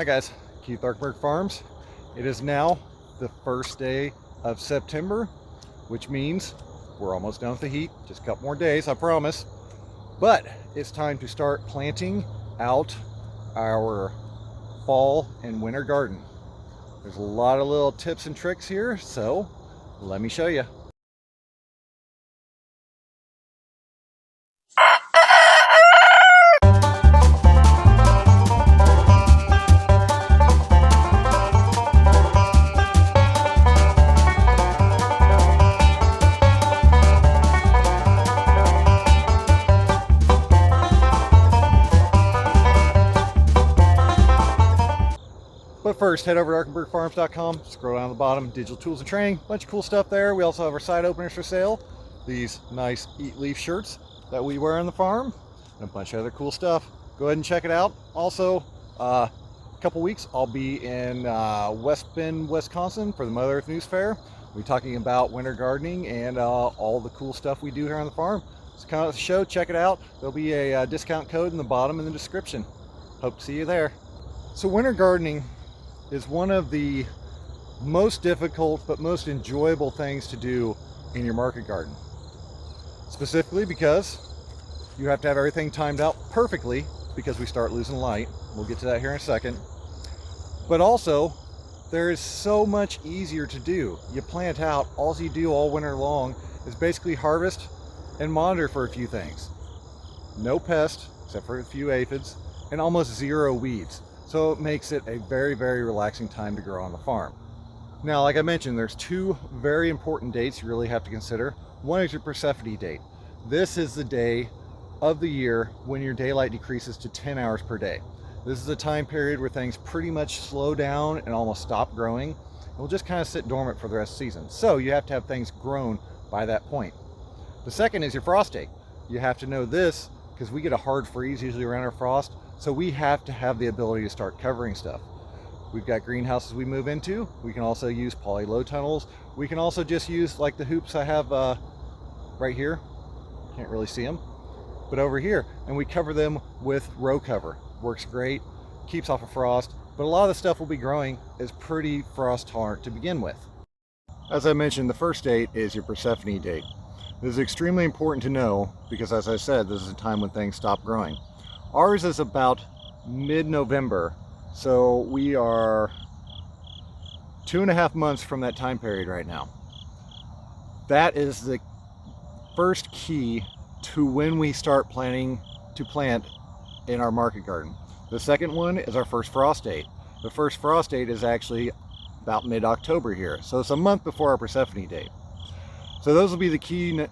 Hi guys, Keith Arkberg Farms. It is now the first day of September, which means we're almost done with the heat. Just a couple more days, I promise. But it's time to start planting out our fall and winter garden. There's a lot of little tips and tricks here, so let me show you. But first, head over to ArkenbergFarms.com, scroll down to the bottom, digital tools and training, bunch of cool stuff there. We also have our side openers for sale, these nice Eat Leaf shirts that we wear on the farm, and a bunch of other cool stuff. Go ahead and check it out. Also, a couple weeks, I'll be in West Bend, Wisconsin for the Mother Earth News Fair. We'll be talking about winter gardening and all the cool stuff we do here on the farm. It's kind of the show, check it out. There'll be a discount code in the bottom in the description. Hope to see you there. So winter gardening is one of the most difficult but most enjoyable things to do in your market garden. Specifically because you have to have everything timed out perfectly because we start losing light. We'll get to that here in a second. But also, there is so much easier to do. You plant out, all you do all winter long is basically harvest and monitor for a few things. No pest, except for a few aphids, and almost zero weeds. So it makes it a very, very relaxing time to grow on the farm. Now, like I mentioned, there's two very important dates you really have to consider. One is your Persephone date. This is the day of the year when your daylight decreases to 10 hours per day. This is a time period where things pretty much slow down and almost stop growing. It will just kind of sit dormant for the rest of the season. So you have to have things grown by that point. The second is your frost date. You have to know this because we get a hard freeze usually around our frost. So we have to have the ability to start covering stuff. We've got greenhouses we move into. We can also use poly low tunnels. We can also just use like the hoops I have right here. Can't really see them, but over here. And we cover them with row cover. Works great, keeps off of frost, but a lot of the stuff we'll be growing is pretty frost tolerant to begin with. As I mentioned, the first date is your Persephone date. This is extremely important to know because, as I said, this is a time when things stop growing. Ours is about mid-November, so we are 2.5 months from that time period right now. That is the first key to when we start planning to plant in our market garden. The second one is our first frost date. The first frost date is actually about mid-October here, so it's a month before our Persephone date. So those will be the key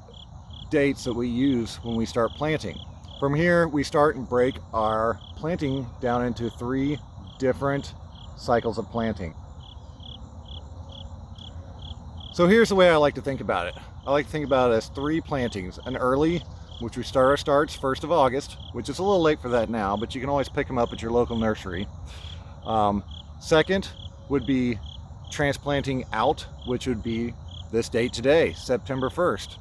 dates that we use when we start planting. From here, we start and break our planting down into 3 different cycles of planting. So here's the way I like to think about it. I like to think about it as 3 plantings. An early, which we start our starts 1st of August, which is a little late for that now, but you can always pick them up at your local nursery. Second would be transplanting out, which would be this date today, September 1st.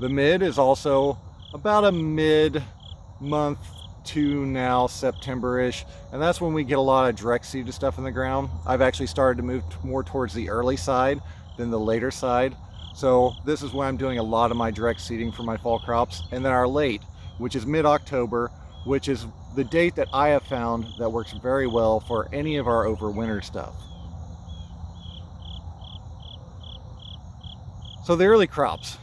The mid is also about a mid-month to now September-ish, and that's when we get a lot of direct seeded stuff in the ground. I've actually started to move more towards the early side than the later side, so this is when I'm doing a lot of my direct seeding for my fall crops. And then our late, which is mid-October, which is the date that I have found that works very well for any of our overwinter stuff. So the early crops,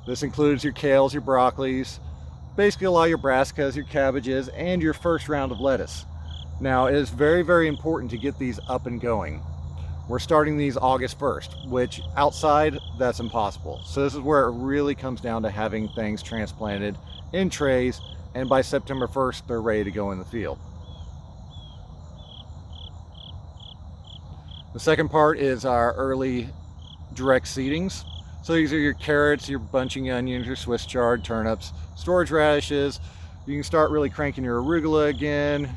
this includes your kales, your broccolis, basically a lot of your brassicas, your cabbages, and your first round of lettuce. Now, it is very, very important to get these up and going. We're starting these August 1st, which outside, that's impossible. So this is where it really comes down to having things transplanted in trays, and by September 1st, they're ready to go in the field. The second part is our early direct seedings. So these are your carrots, your bunching onions, your Swiss chard, turnips, storage radishes. You can start really cranking your arugula again,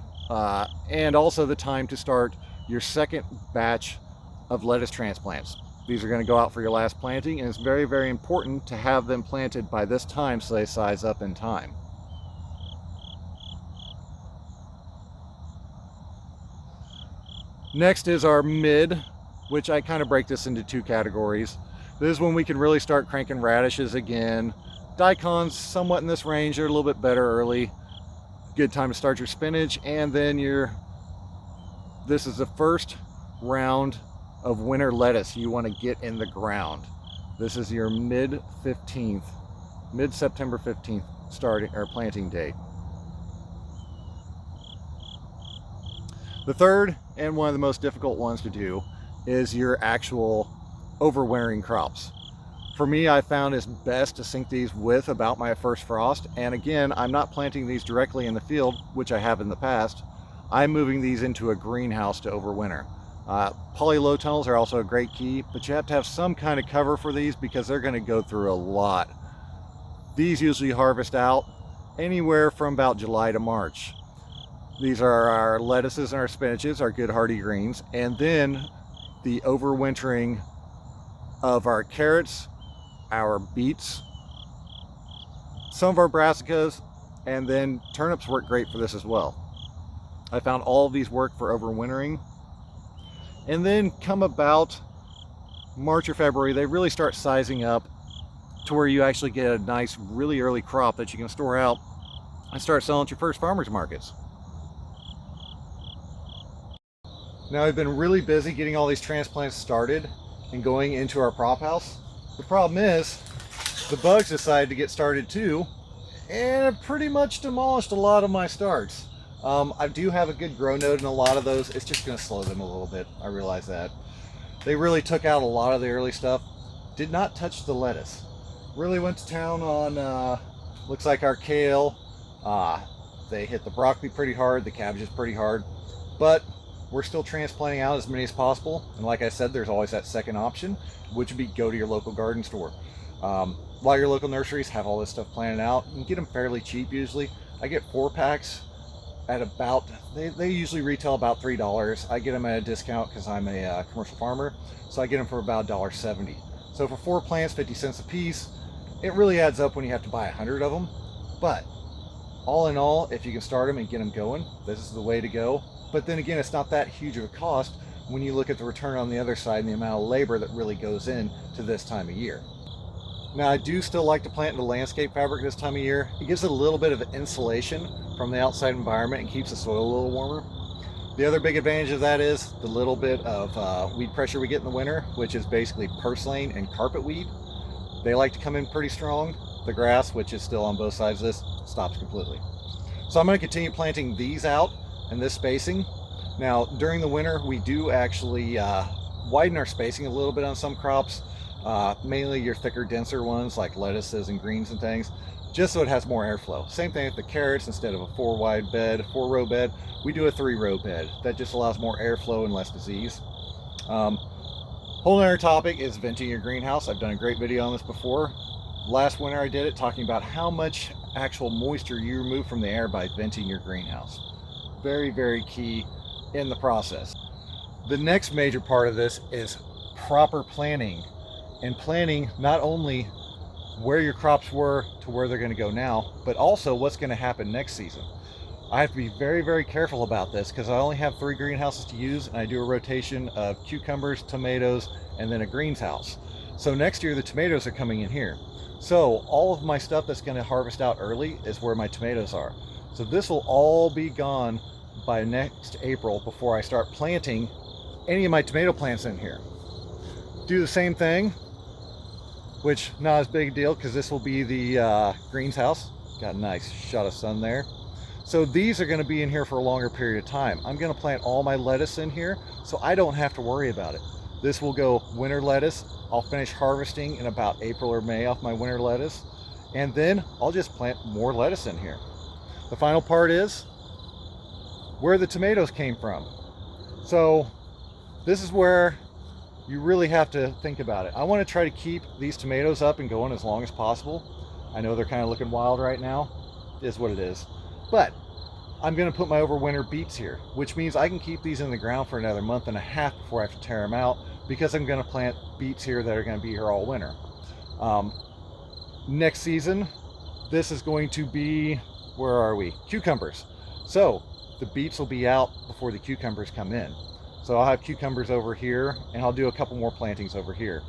and also the time to start your second batch of lettuce transplants. These are going to go out for your last planting, and it's very, very important to have them planted by this time so they size up in time. Next is our mid, which I kind of break this into two categories. This is when we can really start cranking radishes again. Daikons somewhat in this range, they're a little bit better early. Good time to start your spinach, and then this is the first round of winter lettuce you want to get in the ground. This is your mid-September 15th starting or planting date. The third and one of the most difficult ones to do is your actual overwintering crops. For me, I found it's best to sink these with about my first frost. And again, I'm not planting these directly in the field, which I have in the past. I'm moving these into a greenhouse to overwinter. Poly low tunnels are also a great key, but you have to have some kind of cover for these because they're going to go through a lot. These usually harvest out anywhere from about July to March. These are our lettuces and our spinaches, our good hardy greens, and then the overwintering of our carrots, our beets, some of our brassicas, and then turnips work great for this as well. I found all of these work for overwintering. And then come about March or February, they really start sizing up to where you actually get a nice, really early crop that you can store out and start selling at your first farmers markets. Now, I've been really busy getting all these transplants started and going into our prop house. The problem is the bugs decided to get started too, and it pretty much demolished a lot of my starts. I do have a good grow node in a lot of those. It's just going to slow them a little bit. I realize that. They really took out a lot of the early stuff. Did not touch the lettuce. Really went to town on, looks like our kale. They hit the broccoli pretty hard, the cabbages pretty hard. But we're still transplanting out as many as possible. And like I said, there's always that second option, which would be go to your local garden store. A lot of your local nurseries have all this stuff planted out and get them fairly cheap usually. I get 4-packs at about, they usually retail about $3. I get them at a discount because I'm a commercial farmer, so I get them for about $1.70. So for 4 plants, 50 cents a piece, it really adds up when you have to buy 100 of them. But all in all, if you can start them and get them going, this is the way to go. But then again, it's not that huge of a cost when you look at the return on the other side and the amount of labor that really goes into this time of year. Now, I do still like to plant into landscape fabric this time of year. It gives it a little bit of insulation from the outside environment and keeps the soil a little warmer. The other big advantage of that is the little bit of weed pressure we get in the winter, which is basically purslane and carpet weed. They like to come in pretty strong. The grass, which is still on both sides of this, stops completely. So I'm going to continue planting these out and this spacing. Now, during the winter, we do actually widen our spacing a little bit on some crops. Mainly your thicker, denser ones like lettuces and greens and things, just so it has more airflow. Same thing with the carrots. Instead of a 4-row bed, we do a 3-row bed. That just allows more airflow and less disease. Whole other topic is venting your greenhouse. I've done a great video on this before. Last winter I did it, talking about how much actual moisture you remove from the air by venting your greenhouse. Very, very key in the process. The next major part of this is proper planning. And planning not only where your crops were to where they're going to go now, but also what's going to happen next season. I have to be very, very careful about this because I only have 3 greenhouses to use, and I do a rotation of cucumbers, tomatoes, and then a greens house. So next year the tomatoes are coming in here. So all of my stuff that's going to harvest out early is where my tomatoes are. So this will all be gone by next April before I start planting any of my tomato plants in here. Do the same thing, which not as big a deal because this will be the greens house. Got a nice shot of sun there. So these are going to be in here for a longer period of time. I'm going to plant all my lettuce in here so I don't have to worry about it. This will go winter lettuce. I'll finish harvesting in about April or May off my winter lettuce, and then I'll just plant more lettuce in here. The final part is where the tomatoes came from. So this is where you really have to think about it. I want to try to keep these tomatoes up and going as long as possible. I know they're kind of looking wild right now. It is what it is. But I'm going to put my overwinter beets here, which means I can keep these in the ground for another month and a half before I have to tear them out, because I'm going to plant beets here that are going to be here all winter. Next season, this is going to be, where are we? Cucumbers. So the beets will be out before the cucumbers come in. So I'll have cucumbers over here, and I'll do a couple more plantings over here.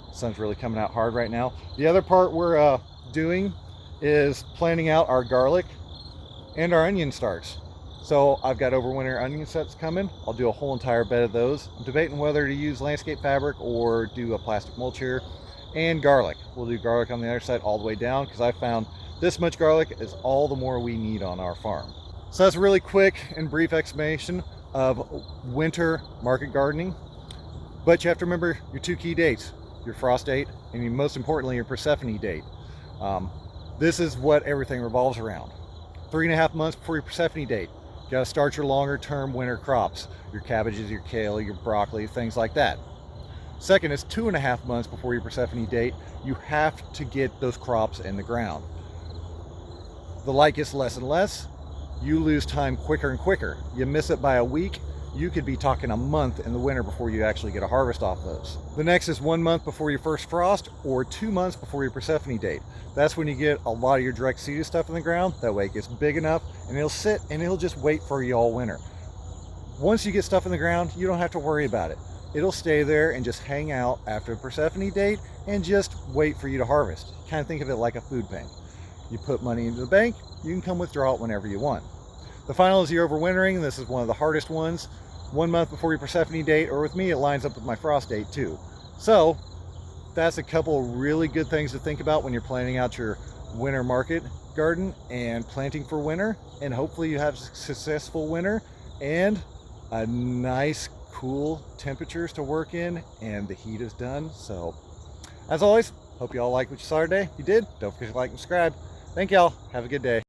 The sun's really coming out hard right now. The other part we're doing is planting out our garlic and our onion starts. So I've got overwinter onion sets coming. I'll do a whole entire bed of those. I'm debating whether to use landscape fabric or do a plastic mulch here. And garlic. We'll do garlic on the other side all the way down, because I found this much garlic is all the more we need on our farm. So that's a really quick and brief explanation of winter market gardening. But you have to remember your two key dates, your frost date and most importantly your Persephone date. This is what everything revolves around. 3.5 months before your Persephone date, you got to start your longer term winter crops, your cabbages, your kale, your broccoli, things like that. Second is 2.5 months before your Persephone date, you have to get those crops in the ground. The light gets less and less, you lose time quicker and quicker. You miss it by a week, you could be talking a month in the winter before you actually get a harvest off those. The next is 1 month before your first frost, or 2 months before your Persephone date. That's when you get a lot of your direct seeded stuff in the ground. That way it gets big enough and it'll sit and it'll just wait for you all winter. Once you get stuff in the ground, you don't have to worry about it. It'll stay there and just hang out after the Persephone date and just wait for you to harvest. Kind of think of it like a food bank. You put money into the bank, you can come withdraw it whenever you want. The final is the overwintering. This is one of the hardest ones. 1 month before your Persephone date, or with me, it lines up with my frost date too. So that's a couple of really good things to think about when you're planning out your winter market garden and planting for winter. And hopefully you have a successful winter and a nice cool temperatures to work in, and the heat is done. So as always, hope you all like what you saw today. If you did, don't forget to like and subscribe. Thank y'all. Have a good day.